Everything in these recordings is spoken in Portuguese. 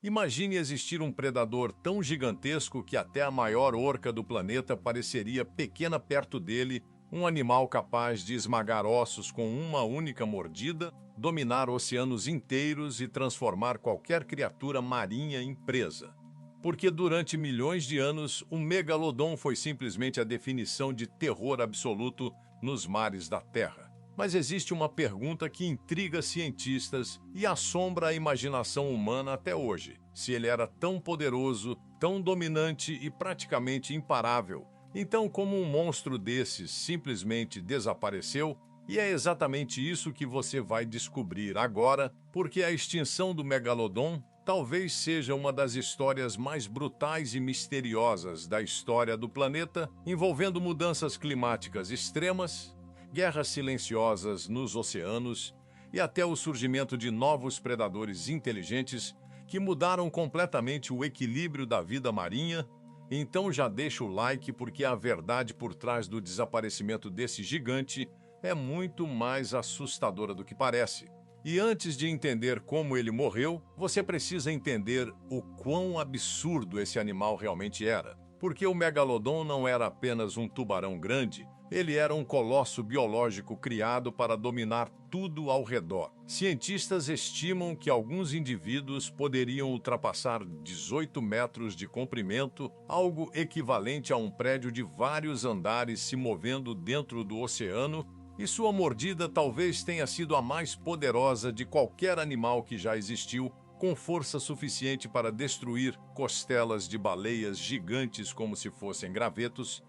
Imagine existir um predador tão gigantesco que até a maior orca do planeta pareceria pequena perto dele, um animal capaz de esmagar ossos com uma única mordida, dominar oceanos inteiros e transformar qualquer criatura marinha em presa. Porque durante milhões de anos, o megalodon foi simplesmente a definição de terror absoluto nos mares da Terra. Mas existe uma pergunta que intriga cientistas e assombra a imaginação humana até hoje. Se ele era tão poderoso, tão dominante e praticamente imparável, então como um monstro desses simplesmente desapareceu? E é exatamente isso que você vai descobrir agora, porque a extinção do megalodon talvez seja uma das histórias mais brutais e misteriosas da história do planeta, envolvendo mudanças climáticas extremas, guerras silenciosas nos oceanos e até o surgimento de novos predadores inteligentes que mudaram completamente o equilíbrio da vida marinha. Então já deixa o like porque a verdade por trás do desaparecimento desse gigante é muito mais assustadora do que parece. E antes de entender como ele morreu, você precisa entender o quão absurdo esse animal realmente era. Porque o megalodon não era apenas um tubarão grande, ele era um colosso biológico criado para dominar tudo ao redor. Cientistas estimam que alguns indivíduos poderiam ultrapassar 18 metros de comprimento, algo equivalente a um prédio de vários andares se movendo dentro do oceano, e sua mordida talvez tenha sido a mais poderosa de qualquer animal que já existiu, com força suficiente para destruir costelas de baleias gigantes como se fossem gravetos.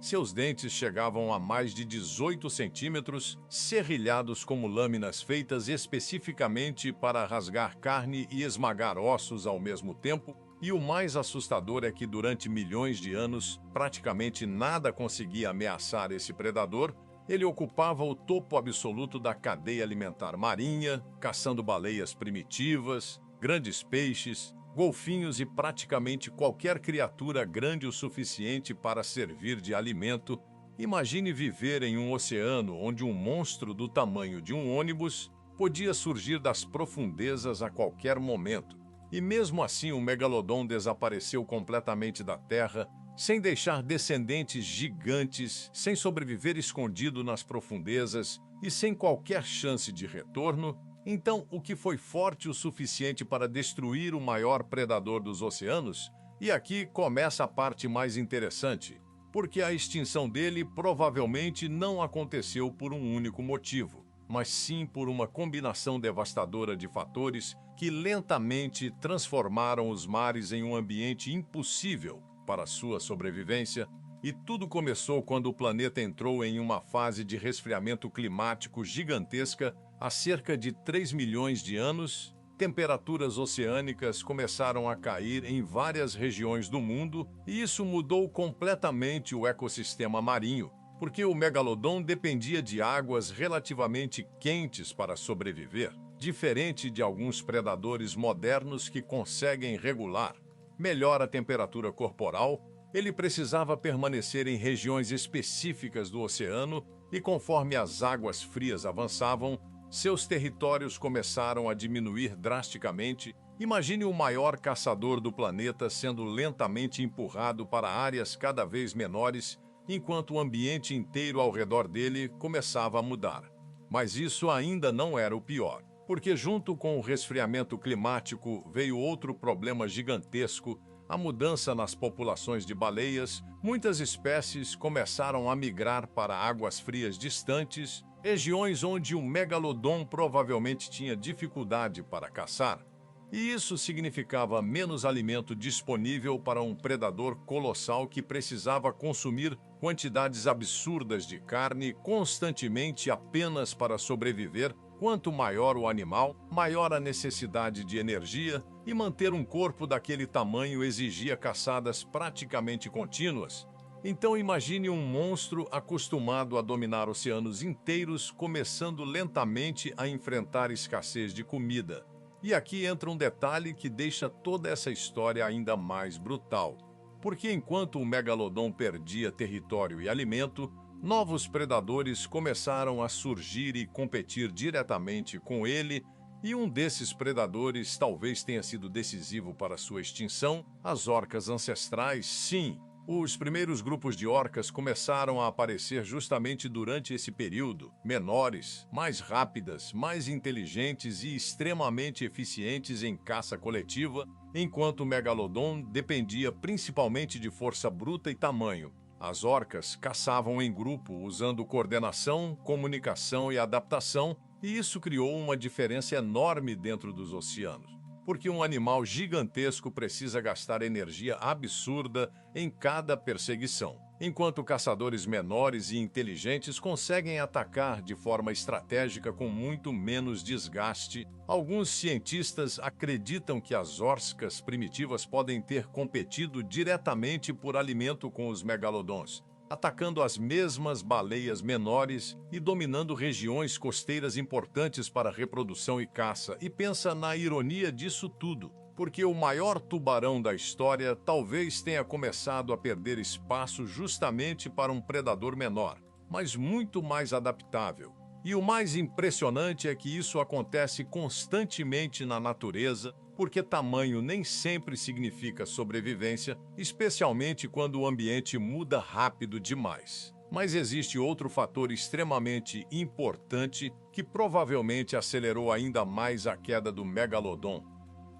Seus dentes chegavam a mais de 18 centímetros, serrilhados como lâminas feitas especificamente para rasgar carne e esmagar ossos ao mesmo tempo. E o mais assustador é que durante milhões de anos, praticamente nada conseguia ameaçar esse predador. Ele ocupava o topo absoluto da cadeia alimentar marinha, caçando baleias primitivas, grandes peixes, golfinhos e praticamente qualquer criatura grande o suficiente para servir de alimento. Imagine viver em um oceano onde um monstro do tamanho de um ônibus podia surgir das profundezas a qualquer momento. E mesmo assim o megalodon desapareceu completamente da Terra, sem deixar descendentes gigantes, sem sobreviver escondido nas profundezas e sem qualquer chance de retorno. Então, o que foi forte o suficiente para destruir o maior predador dos oceanos? E aqui começa a parte mais interessante, porque a extinção dele provavelmente não aconteceu por um único motivo, mas sim por uma combinação devastadora de fatores que lentamente transformaram os mares em um ambiente impossível para sua sobrevivência. E tudo começou quando o planeta entrou em uma fase de resfriamento climático gigantesca. Há cerca de 3 milhões de anos, temperaturas oceânicas começaram a cair em várias regiões do mundo e isso mudou completamente o ecossistema marinho, porque o megalodon dependia de águas relativamente quentes para sobreviver, diferente de alguns predadores modernos que conseguem regular melhor a temperatura corporal. Ele precisava permanecer em regiões específicas do oceano e, conforme as águas frias avançavam, seus territórios começaram a diminuir drasticamente. Imagine o maior caçador do planeta sendo lentamente empurrado para áreas cada vez menores, enquanto o ambiente inteiro ao redor dele começava a mudar. Mas isso ainda não era o pior, porque junto com o resfriamento climático veio outro problema gigantesco: a mudança nas populações de baleias. Muitas espécies começaram a migrar para águas frias distantes, regiões onde o megalodon provavelmente tinha dificuldade para caçar. E isso significava menos alimento disponível para um predador colossal que precisava consumir quantidades absurdas de carne constantemente apenas para sobreviver. Quanto maior o animal, maior a necessidade de energia, e manter um corpo daquele tamanho exigia caçadas praticamente contínuas. Então imagine um monstro acostumado a dominar oceanos inteiros começando lentamente a enfrentar escassez de comida. E aqui entra um detalhe que deixa toda essa história ainda mais brutal. Porque enquanto o megalodon perdia território e alimento, novos predadores começaram a surgir e competir diretamente com ele. E um desses predadores talvez tenha sido decisivo para sua extinção, as orcas ancestrais, sim. Os primeiros grupos de orcas começaram a aparecer justamente durante esse período, menores, mais rápidas, mais inteligentes e extremamente eficientes em caça coletiva, enquanto o megalodon dependia principalmente de força bruta e tamanho. As orcas caçavam em grupo usando coordenação, comunicação e adaptação, e isso criou uma diferença enorme dentro dos oceanos. Porque um animal gigantesco precisa gastar energia absurda em cada perseguição, enquanto caçadores menores e inteligentes conseguem atacar de forma estratégica com muito menos desgaste. Alguns cientistas acreditam que as orcas primitivas podem ter competido diretamente por alimento com os megalodons, atacando as mesmas baleias menores e dominando regiões costeiras importantes para reprodução e caça. E pensa na ironia disso tudo, porque o maior tubarão da história talvez tenha começado a perder espaço justamente para um predador menor, mas muito mais adaptável. E o mais impressionante é que isso acontece constantemente na natureza, porque tamanho nem sempre significa sobrevivência, especialmente quando o ambiente muda rápido demais. Mas existe outro fator extremamente importante que provavelmente acelerou ainda mais a queda do megalodon.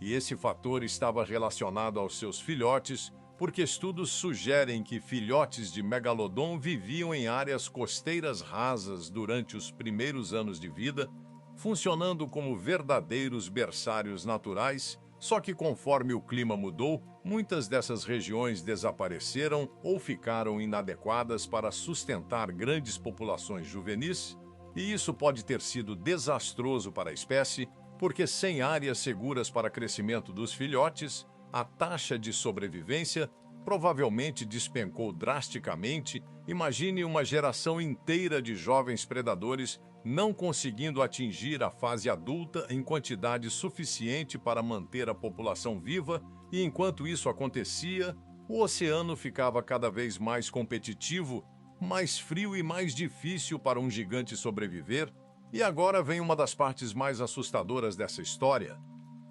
E esse fator estava relacionado aos seus filhotes, porque estudos sugerem que filhotes de megalodon viviam em áreas costeiras rasas durante os primeiros anos de vida, funcionando como verdadeiros berçários naturais, só que conforme o clima mudou, muitas dessas regiões desapareceram ou ficaram inadequadas para sustentar grandes populações juvenis, e isso pode ter sido desastroso para a espécie, porque sem áreas seguras para crescimento dos filhotes, a taxa de sobrevivência provavelmente despencou drasticamente. Imagine uma geração inteira de jovens predadores não conseguindo atingir a fase adulta em quantidade suficiente para manter a população viva, e enquanto isso acontecia, o oceano ficava cada vez mais competitivo, mais frio e mais difícil para um gigante sobreviver. E agora vem uma das partes mais assustadoras dessa história,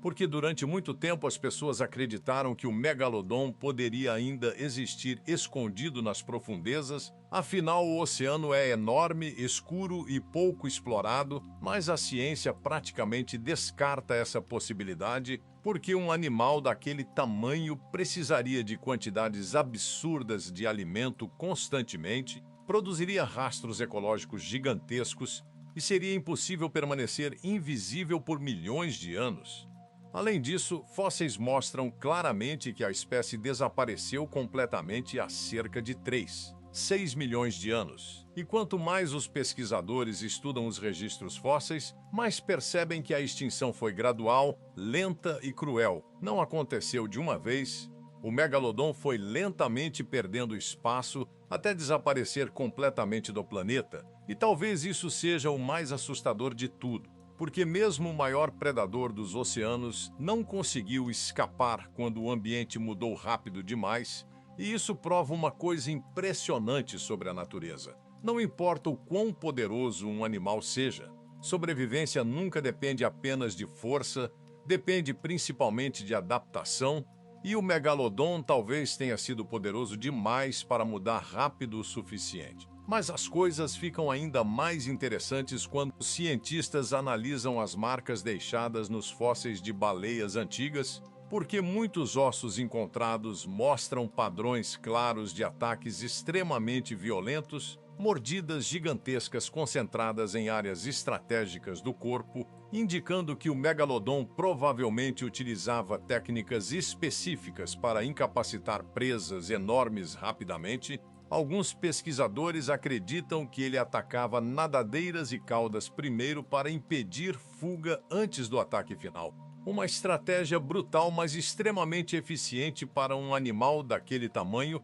porque durante muito tempo as pessoas acreditaram que o megalodon poderia ainda existir escondido nas profundezas. Afinal, o oceano é enorme, escuro e pouco explorado, mas a ciência praticamente descarta essa possibilidade, porque um animal daquele tamanho precisaria de quantidades absurdas de alimento constantemente, produziria rastros ecológicos gigantescos e seria impossível permanecer invisível por milhões de anos. Além disso, fósseis mostram claramente que a espécie desapareceu completamente há cerca de 6 milhões de anos. E quanto mais os pesquisadores estudam os registros fósseis, mais percebem que a extinção foi gradual, lenta e cruel. Não aconteceu de uma vez. O megalodon foi lentamente perdendo espaço até desaparecer completamente do planeta. E talvez isso seja o mais assustador de tudo, porque mesmo o maior predador dos oceanos não conseguiu escapar quando o ambiente mudou rápido demais, e isso prova uma coisa impressionante sobre a natureza. Não importa o quão poderoso um animal seja, sobrevivência nunca depende apenas de força, depende principalmente de adaptação, e o megalodon talvez tenha sido poderoso demais para mudar rápido o suficiente. Mas as coisas ficam ainda mais interessantes quando os cientistas analisam as marcas deixadas nos fósseis de baleias antigas, porque muitos ossos encontrados mostram padrões claros de ataques extremamente violentos, mordidas gigantescas concentradas em áreas estratégicas do corpo, indicando que o megalodon provavelmente utilizava técnicas específicas para incapacitar presas enormes rapidamente. Alguns pesquisadores acreditam que ele atacava nadadeiras e caudas primeiro para impedir fuga antes do ataque final. Uma estratégia brutal, mas extremamente eficiente para um animal daquele tamanho.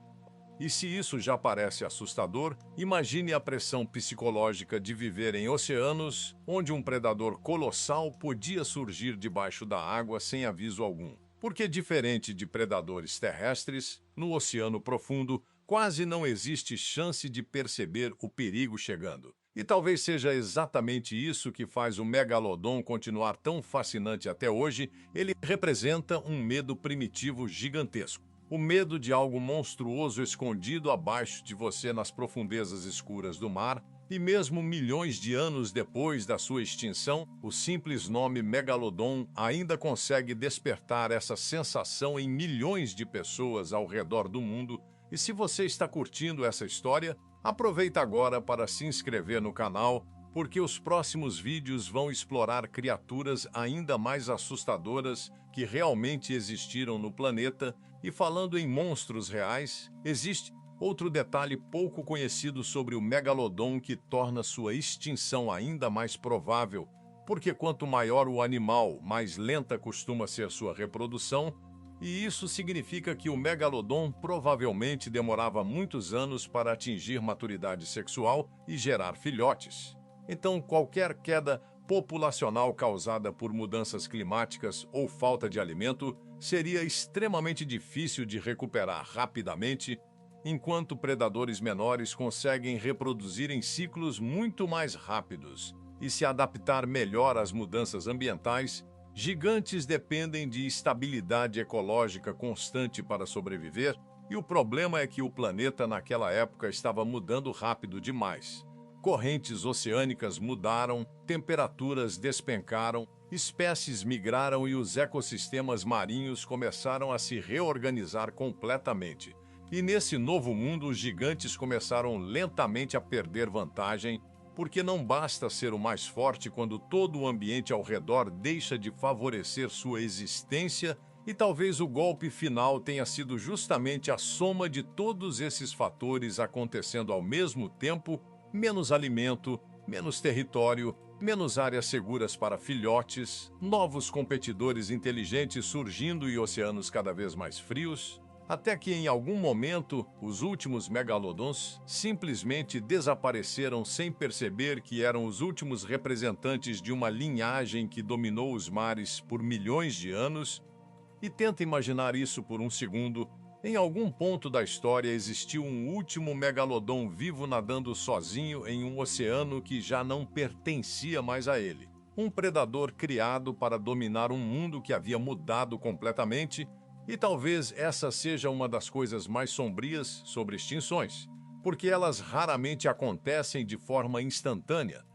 E se isso já parece assustador, imagine a pressão psicológica de viver em oceanos onde um predador colossal podia surgir debaixo da água sem aviso algum. Porque, diferente de predadores terrestres, no oceano profundo, quase não existe chance de perceber o perigo chegando. E talvez seja exatamente isso que faz o megalodon continuar tão fascinante até hoje. Ele representa um medo primitivo gigantesco. O medo de algo monstruoso escondido abaixo de você nas profundezas escuras do mar. E mesmo milhões de anos depois da sua extinção, o simples nome megalodon ainda consegue despertar essa sensação em milhões de pessoas ao redor do mundo. E se você está curtindo essa história, aproveita agora para se inscrever no canal, porque os próximos vídeos vão explorar criaturas ainda mais assustadoras que realmente existiram no planeta. E falando em monstros reais, existe outro detalhe pouco conhecido sobre o megalodon que torna sua extinção ainda mais provável, porque quanto maior o animal, mais lenta costuma ser sua reprodução, e isso significa que o megalodon provavelmente demorava muitos anos para atingir maturidade sexual e gerar filhotes. Então, qualquer queda populacional causada por mudanças climáticas ou falta de alimento seria extremamente difícil de recuperar rapidamente, enquanto predadores menores conseguem reproduzir em ciclos muito mais rápidos e se adaptar melhor às mudanças ambientais. Gigantes dependem de estabilidade ecológica constante para sobreviver, e o problema é que o planeta naquela época estava mudando rápido demais. Correntes oceânicas mudaram, temperaturas despencaram, espécies migraram e os ecossistemas marinhos começaram a se reorganizar completamente. E nesse novo mundo, os gigantes começaram lentamente a perder vantagem, porque não basta ser o mais forte quando todo o ambiente ao redor deixa de favorecer sua existência, e talvez o golpe final tenha sido justamente a soma de todos esses fatores acontecendo ao mesmo tempo: menos alimento, menos território, menos áreas seguras para filhotes, novos competidores inteligentes surgindo e oceanos cada vez mais frios, até que em algum momento os últimos megalodons simplesmente desapareceram sem perceber que eram os últimos representantes de uma linhagem que dominou os mares por milhões de anos. E tenta imaginar isso por um segundo. Em algum ponto da história existiu um último megalodon vivo nadando sozinho em um oceano que já não pertencia mais a ele. Um predador criado para dominar um mundo que havia mudado completamente. E talvez essa seja uma das coisas mais sombrias sobre extinções, porque elas raramente acontecem de forma instantânea.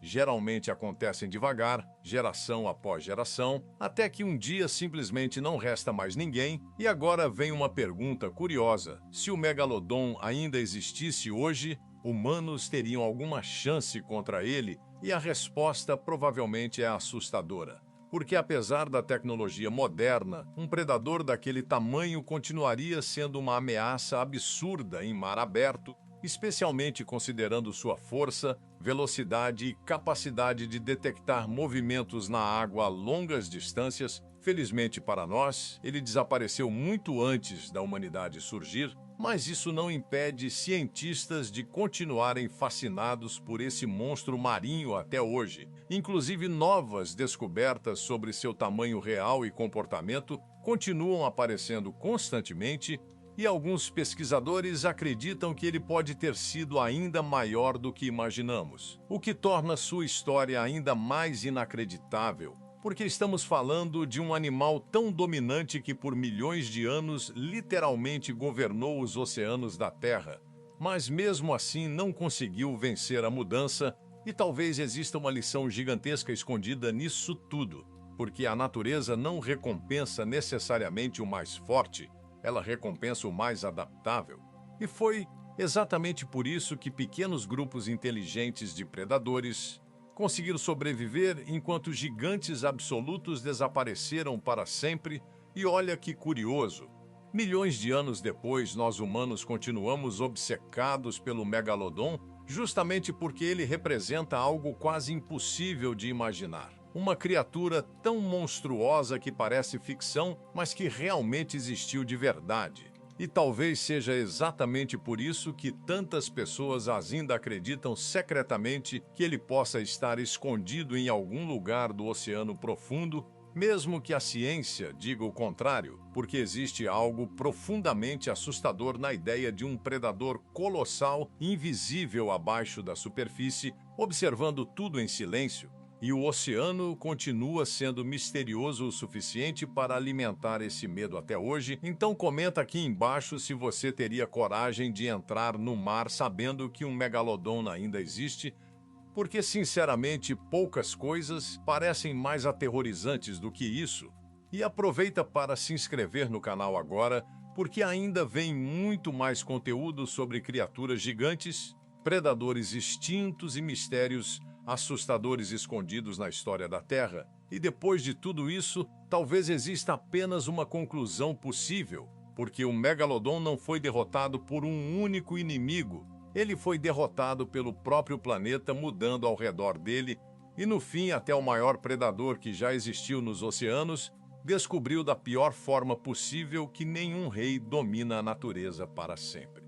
Geralmente acontecem devagar, geração após geração, até que um dia simplesmente não resta mais ninguém. E agora vem uma pergunta curiosa: se o megalodon ainda existisse hoje, humanos teriam alguma chance contra ele? E a resposta provavelmente é assustadora. Porque apesar da tecnologia moderna, um predador daquele tamanho continuaria sendo uma ameaça absurda em mar aberto, especialmente considerando sua força, velocidade e capacidade de detectar movimentos na água a longas distâncias. Felizmente para nós, ele desapareceu muito antes da humanidade surgir, mas isso não impede cientistas de continuarem fascinados por esse monstro marinho até hoje. Inclusive, novas descobertas sobre seu tamanho real e comportamento continuam aparecendo constantemente, e alguns pesquisadores acreditam que ele pode ter sido ainda maior do que imaginamos, o que torna sua história ainda mais inacreditável, porque estamos falando de um animal tão dominante que por milhões de anos literalmente governou os oceanos da Terra, mas mesmo assim não conseguiu vencer a mudança. E talvez exista uma lição gigantesca escondida nisso tudo, porque a natureza não recompensa necessariamente o mais forte, ela recompensa o mais adaptável. E foi exatamente por isso que pequenos grupos inteligentes de predadores conseguiram sobreviver enquanto gigantes absolutos desapareceram para sempre. E olha que curioso, milhões de anos depois, nós humanos continuamos obcecados pelo megalodon, justamente porque ele representa algo quase impossível de imaginar. Uma criatura tão monstruosa que parece ficção, mas que realmente existiu de verdade. E talvez seja exatamente por isso que tantas pessoas ainda acreditam secretamente que ele possa estar escondido em algum lugar do oceano profundo, Mesmo que a ciência diga o contrário, porque existe algo profundamente assustador na ideia de um predador colossal, invisível abaixo da superfície, observando tudo em silêncio, e o oceano continua sendo misterioso o suficiente para alimentar esse medo até hoje. Então comenta aqui embaixo se você teria coragem de entrar no mar sabendo que um megalodon ainda existe, porque, sinceramente, poucas coisas parecem mais aterrorizantes do que isso. E aproveita para se inscrever no canal agora, porque ainda vem muito mais conteúdo sobre criaturas gigantes, predadores extintos e mistérios assustadores escondidos na história da Terra. E depois de tudo isso, talvez exista apenas uma conclusão possível, porque o Megalodon não foi derrotado por um único inimigo. Ele foi derrotado pelo próprio planeta mudando ao redor dele e, no fim, até o maior predador que já existiu nos oceanos descobriu da pior forma possível que nenhum rei domina a natureza para sempre.